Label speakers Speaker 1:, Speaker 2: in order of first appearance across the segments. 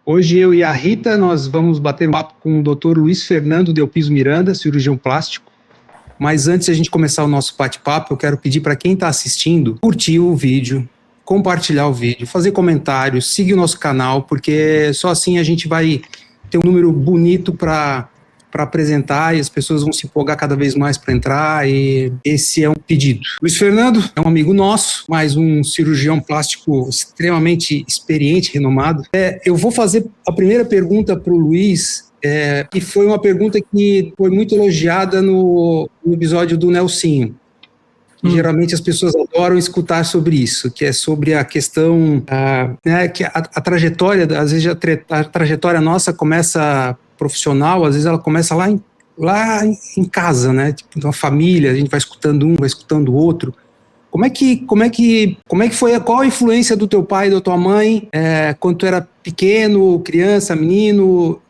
Speaker 1: Hoje eu e a Rita, nós vamos bater um papo com o Dr. Luiz Fernando Delpiso Miranda, cirurgião plástico. Mas antes de a gente começar o nosso bate-papo, eu quero pedir para quem está assistindo, curtir o vídeo, compartilhar o vídeo, fazer comentários, seguir o nosso canal, porque só assim a gente vai ter um número bonito para apresentar e as pessoas vão se empolgar cada vez mais para entrar, e esse é um pedido. Luiz Fernando é um amigo nosso, mais um cirurgião plástico extremamente experiente, renomado. Eu vou fazer a primeira pergunta para o Luiz, que foi uma pergunta que foi muito elogiada no episódio do Nelsinho. Geralmente as pessoas adoram escutar sobre isso, que é sobre a questão, que a trajetória, às vezes a trajetória nossa começa profissional, às vezes ela começa lá em casa, né? Tipo, uma família, a gente vai escutando um, vai escutando o outro. Como é que foi, qual a influência do teu pai e da tua mãe quando tu era pequeno, criança, menino,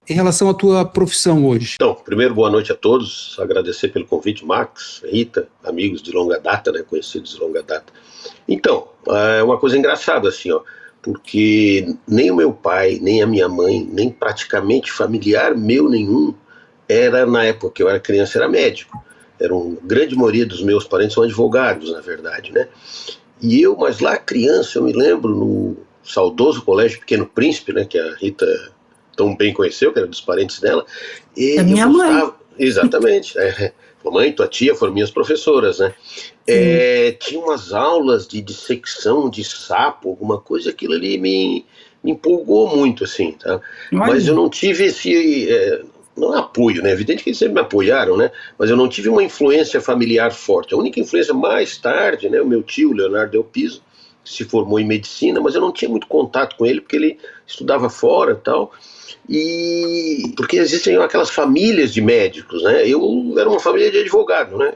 Speaker 1: em relação à tua profissão hoje?
Speaker 2: Então, primeiro, boa noite a todos, agradecer pelo convite, Max, Rita, amigos de longa data, né, conhecidos de longa data. Então, é uma coisa engraçada assim, ó, porque nem o meu pai, nem a minha mãe, nem praticamente familiar meu nenhum era, na época que eu era criança, era médico. Grande maioria dos meus parentes são advogados, na verdade, né? Mas lá criança, eu me lembro no saudoso Colégio Pequeno Príncipe, né, que a Rita tão bem conheceu, que era dos parentes dela. E
Speaker 3: a minha mãe.
Speaker 2: Exatamente. Tua mãe, tua tia foram minhas professoras, né? Tinha umas aulas de dissecção de sapo, alguma coisa, aquilo ali me empolgou muito, assim, tá? Mas eu não tive esse... não apoio, né? Evidente que eles sempre me apoiaram, né? Mas eu não tive uma influência familiar forte. A única influência mais tarde, né? O meu tio, Leonardo Delpiso, se formou em medicina, mas eu não tinha muito contato com ele, porque ele estudava fora e tal. Porque existem aquelas famílias de médicos, né? Eu era uma família de advogado, né?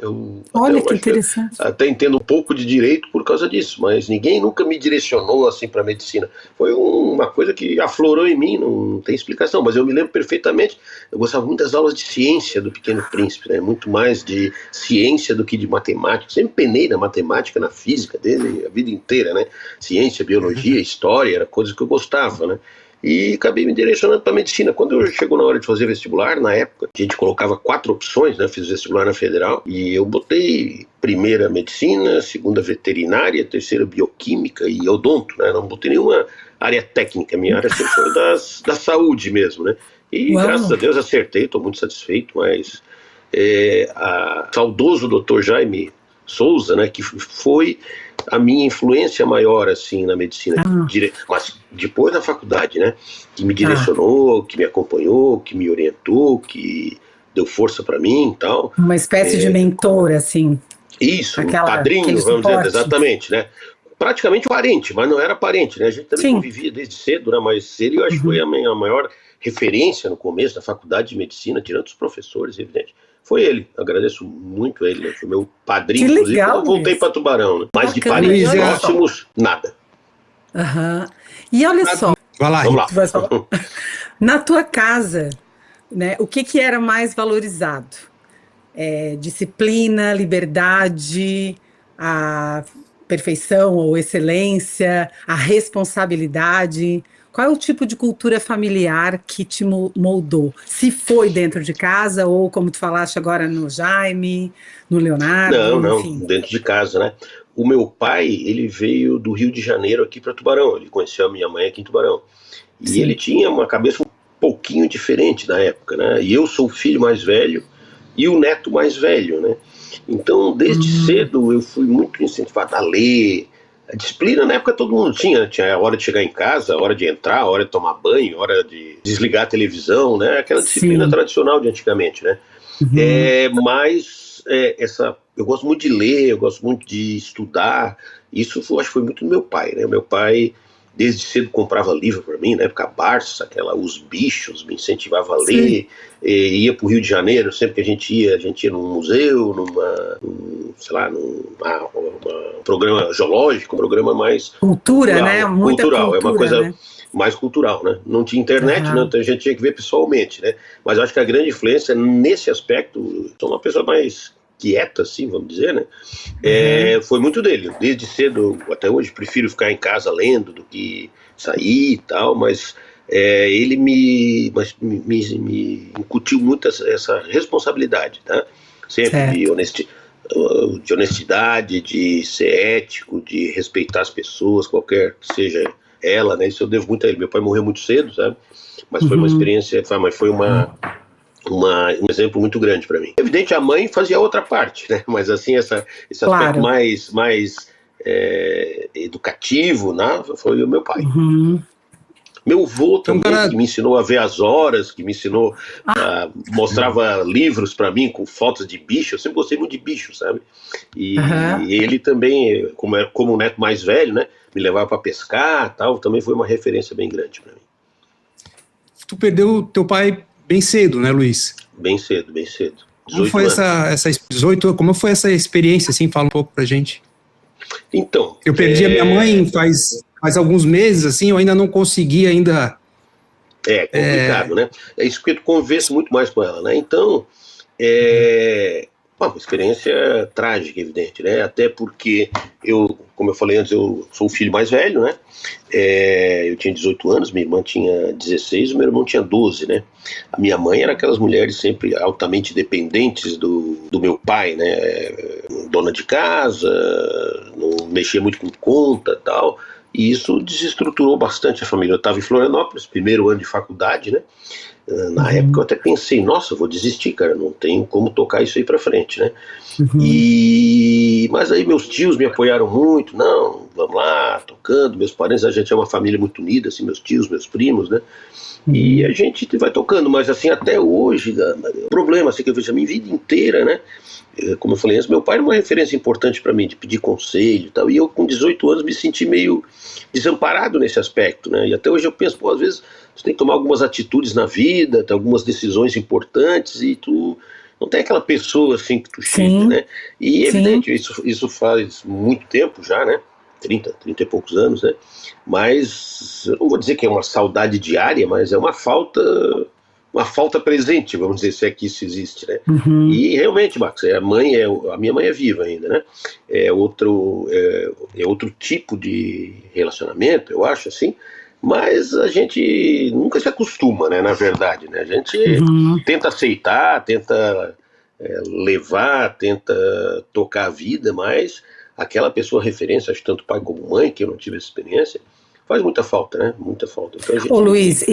Speaker 3: Olha que interessante.
Speaker 2: Até entendo um pouco de direito por causa disso, mas ninguém nunca me direcionou assim para medicina. Foi uma coisa que aflorou em mim, não tem explicação, mas eu me lembro perfeitamente. Eu gostava muito das aulas de ciência do Pequeno Príncipe, né? Muito mais de ciência do que de matemática. Sempre penei na matemática, na física dele a vida inteira, né? Ciência, biologia, história, era coisa que eu gostava, né? E acabei me direcionando para medicina. Quando chegou na hora de fazer vestibular, na época, a gente colocava 4 opções, né? Fiz vestibular na Federal e eu botei primeira medicina, segunda veterinária, terceira bioquímica e odonto, né? Não botei nenhuma área técnica, minha área sempre foi da saúde mesmo, né? E graças a Deus acertei, estou muito satisfeito, mas saudoso Dr. Jaime Souza, né? Que foi a minha influência maior, assim, na medicina, mas depois da faculdade, né, que me direcionou, que me acompanhou, que me orientou, que deu força para mim e tal.
Speaker 3: Uma espécie de mentor, assim.
Speaker 2: Isso, um padrinho, vamos dizer, exatamente, né. Praticamente parente, mas não era parente, né, a gente também convivia desde cedo, né, mas ele, eu acho que foi a minha maior referência no começo da faculdade de medicina, tirando os professores, evidente. Foi ele, agradeço muito a ele, né? Foi meu padrinho,
Speaker 3: que legal,
Speaker 2: quando eu voltei para Tubarão, né? Mas de parentes próximos, nada.
Speaker 3: E olha só,
Speaker 2: vamos lá.
Speaker 3: Na tua casa, né, o que era mais valorizado? Disciplina, liberdade, a perfeição ou excelência, a responsabilidade? Qual é o tipo de cultura familiar que te moldou? Se foi dentro de casa ou, como tu falaste agora, no Jaime, no Leonardo?
Speaker 2: Não,
Speaker 3: enfim.
Speaker 2: Dentro de casa, né? O meu pai, ele veio do Rio de Janeiro aqui para Tubarão. Ele conheceu a minha mãe aqui em Tubarão. E ele tinha uma cabeça um pouquinho diferente da época, né? E eu sou o filho mais velho e o neto mais velho, né? Então, desde cedo, eu fui muito incentivado a ler. A disciplina, na época, todo mundo tinha a hora de chegar em casa, a hora de entrar, a hora de tomar banho, a hora de desligar a televisão, né? Aquela disciplina tradicional de antigamente, né? Eu gosto muito de ler, eu gosto muito de estudar. Isso acho que foi muito do meu pai, né? Meu pai, desde cedo, comprava livro para mim, na época Barça, Os Bichos, me incentivava a ler. Ia para o Rio de Janeiro, sempre que a gente ia num museu, num programa geológico, um programa mais
Speaker 3: cultura,
Speaker 2: cultural,
Speaker 3: né? Muita
Speaker 2: cultural,
Speaker 3: cultura,
Speaker 2: é uma coisa, né,
Speaker 3: né?
Speaker 2: mais cultural, né? Não tinha internet, né? Então a gente tinha que ver pessoalmente, né? Mas eu acho que a grande influência nesse aspecto, sou uma pessoa mais quieta, assim, vamos dizer, né? Foi muito dele. Desde cedo, até hoje, prefiro ficar em casa lendo do que sair e tal, mas ele me incutiu muito essa responsabilidade, tá? Sempre de honestidade, de ser ético, de respeitar as pessoas, qualquer que seja ela, né? Isso eu devo muito a ele. Meu pai morreu muito cedo, sabe? Mas foi uma experiência, mas foi um exemplo muito grande para mim. Evidente, a mãe fazia outra parte, né? Mas assim, esse aspecto mais educativo, né? Foi o meu pai. Meu avô também, que me ensinou a ver as horas, que me ensinou, mostrava livros para mim com fotos de bicho. Eu sempre gostei muito de bicho, sabe? E ele também, como o neto mais velho, né, me levava para pescar, tal. Também foi uma referência bem grande para mim.
Speaker 1: Tu perdeu teu pai bem cedo, né, Luiz?
Speaker 2: Bem cedo.
Speaker 1: Como foi como foi essa experiência, assim? Fala um pouco pra gente.
Speaker 2: Então,
Speaker 1: eu perdi a minha mãe faz alguns meses, assim, eu ainda não consegui ainda...
Speaker 2: É complicado, né? É isso que tu conversa muito mais com ela, né? Então, uma experiência trágica, evidente, né? Até porque como eu falei antes, eu sou o filho mais velho, né? Eu tinha 18 anos, minha irmã tinha 16, o meu irmão tinha 12, né? A minha mãe era aquelas mulheres sempre altamente dependentes do meu pai, né? Dona de casa, não mexia muito com conta e tal. E isso desestruturou bastante a família. Eu estava em Florianópolis, primeiro ano de faculdade, né? Na época eu até pensei, nossa, eu vou desistir, cara, não tenho como tocar isso aí pra frente, né? Mas aí meus tios me apoiaram muito, não, vamos lá, tocando, meus parentes, a gente é uma família muito unida, assim, meus tios, meus primos, né? E a gente vai tocando, mas assim, até hoje, o problema, assim, que eu vejo a minha vida inteira, né? Como eu falei antes, meu pai era uma referência importante para mim, de pedir conselho e tal, e eu com 18 anos me senti meio desamparado nesse aspecto, né? E até hoje eu penso, às vezes você tem que tomar algumas atitudes na vida, tem algumas decisões importantes e tu não tem aquela pessoa assim que tu chega, né? E é evidente, isso faz muito tempo já, né? 30 e poucos anos, né? Mas eu não vou dizer que é uma saudade diária, mas é uma falta presente, vamos dizer, se é que isso existe, né? E realmente, Marcos, a minha mãe é viva ainda, né? É outro tipo de relacionamento, eu acho, assim, mas a gente nunca se acostuma, né, na verdade, né? A gente tenta aceitar, tenta levar, tenta tocar a vida, mas aquela pessoa referência, acho tanto pai como mãe, que eu não tive essa experiência, faz muita falta, né? Muita falta. Então,
Speaker 3: Luiz,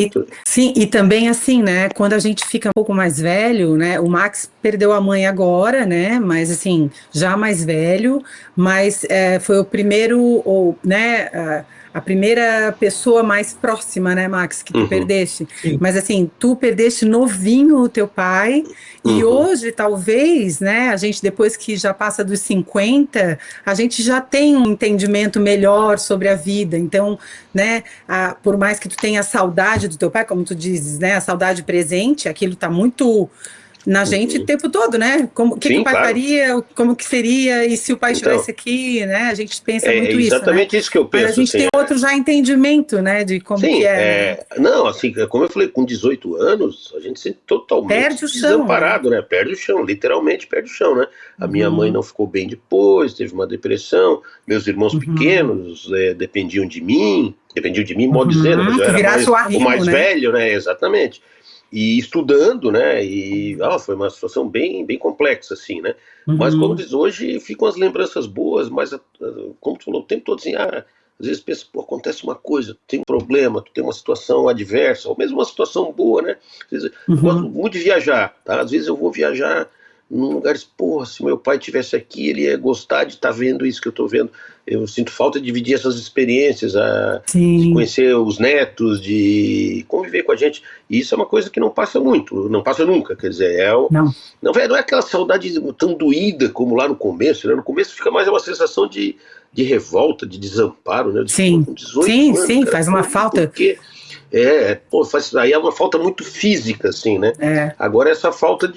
Speaker 3: e também assim, né? Quando a gente fica um pouco mais velho, né? O Max perdeu a mãe agora, né? Mas assim, já mais velho, mas foi o primeiro, né? A primeira pessoa mais próxima, né, Max, que tu perdeste. Mas assim, tu perdeste novinho o teu pai, e hoje, talvez, né, a gente, depois que já passa dos 50, a gente já tem um entendimento melhor sobre a vida. Então, né, por mais que tu tenha saudade do teu pai, como tu dizes, né, a saudade presente, aquilo tá muito na gente o tempo todo, né? O que o pai faria, como que seria, e se o pai estivesse aqui, né? A gente pensa muito isso, né?
Speaker 2: É exatamente isso que eu penso.
Speaker 3: Mas a gente tem outro já entendimento, né, de como que é.
Speaker 2: Não, assim, como eu falei, com 18 anos, a gente se sente totalmente desamparado, né? Perde o chão, literalmente perde o chão, né? A minha mãe não ficou bem depois, teve uma depressão, meus irmãos pequenos dependiam de mim, modo dizendo, mas eu era o mais velho, né? Exatamente. E estudando, né, e foi uma situação bem, bem complexa, assim, né, mas como diz, hoje ficam as lembranças boas, mas como tu falou, o tempo todo assim, às vezes pensa, acontece uma coisa, tem um problema, tu tem uma situação adversa, ou mesmo uma situação boa, né, às vezes, eu gosto muito de viajar, tá, às vezes eu vou viajar num lugar, se meu pai estivesse aqui, ele ia gostar de estar vendo isso que eu estou vendo. Eu sinto falta de dividir essas experiências, de conhecer os netos, de conviver com a gente. E isso é uma coisa que não passa muito, não passa nunca. Quer dizer, não é aquela saudade tão doída como lá no começo, né? No começo fica mais uma sensação de revolta, de desamparo, né?
Speaker 3: Sim, cara, faz uma falta.
Speaker 2: Porque aí é uma falta muito física, assim, né? Agora essa falta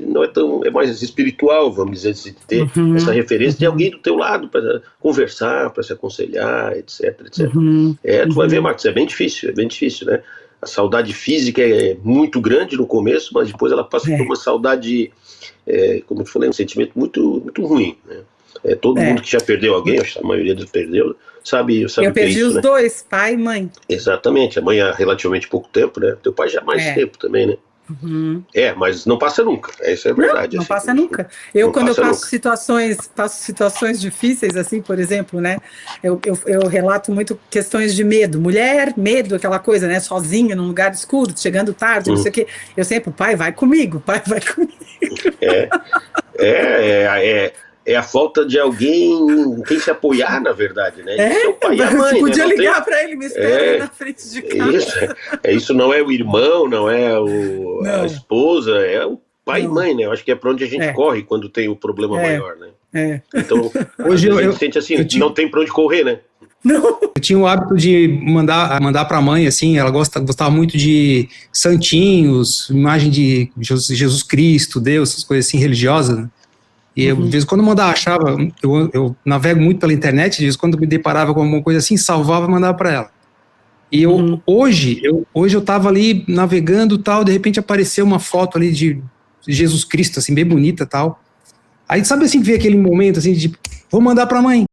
Speaker 2: não é tão, é mais espiritual, vamos dizer, de ter essa referência de alguém do teu lado para conversar, para se aconselhar, etc, etc. Tu vai ver, Marcos, é bem difícil, né? A saudade física é muito grande no começo, mas depois ela passa por uma saudade, como eu falei, um sentimento muito, muito ruim, né? Todo mundo que já perdeu alguém, acho que a maioria dos perdeu, sabe
Speaker 3: Eu
Speaker 2: o que é
Speaker 3: perdi
Speaker 2: isso,
Speaker 3: os
Speaker 2: né?
Speaker 3: dois, pai e mãe.
Speaker 2: Exatamente, a mãe há relativamente pouco tempo, né? Teu pai já há mais tempo também, né?
Speaker 3: Uhum.
Speaker 2: Mas não passa nunca, isso é verdade.
Speaker 3: Não
Speaker 2: assim,
Speaker 3: passa nunca. Eu,
Speaker 2: não
Speaker 3: quando eu
Speaker 2: passa
Speaker 3: passo
Speaker 2: nunca.
Speaker 3: situações difíceis, assim, por exemplo, né? Eu relato muito questões de medo. Mulher, medo, aquela coisa, né? Sozinha, num lugar escuro, chegando tarde, não sei o quê. Eu sempre, pai, vai comigo, pai, vai comigo.
Speaker 2: É, é a falta de alguém em quem se apoiar, na verdade, né? Isso é o pai e a
Speaker 3: Você
Speaker 2: mãe, né?
Speaker 3: podia
Speaker 2: Não tem...
Speaker 3: ligar para ele, me espera aí na frente de casa.
Speaker 2: Isso não é o irmão, não é a
Speaker 3: Não,
Speaker 2: esposa, é o pai e
Speaker 3: não.
Speaker 2: mãe, né? Eu acho que é para onde a gente
Speaker 3: É,
Speaker 2: corre quando tem o problema
Speaker 3: é,
Speaker 2: maior, né?
Speaker 3: é.
Speaker 2: Então, às
Speaker 1: Hoje
Speaker 2: vezes a
Speaker 1: eu,
Speaker 2: gente sente assim,
Speaker 1: eu,
Speaker 2: não
Speaker 1: ti-
Speaker 2: tem para onde correr, né?
Speaker 3: Não.
Speaker 1: eu tinha o hábito de mandar para a mãe, assim, ela gostava muito de santinhos, imagem de Jesus Cristo, Deus, essas coisas assim religiosas, né? E eu, de vez em quando achava, eu navego muito pela internet, de vez em quando me deparava com alguma coisa assim, salvava e mandava para ela. E hoje eu tava ali navegando tal, de repente apareceu uma foto ali de Jesus Cristo, assim, bem bonita tal. Aí sabe assim, ver aquele momento assim, de vou mandar pra mãe.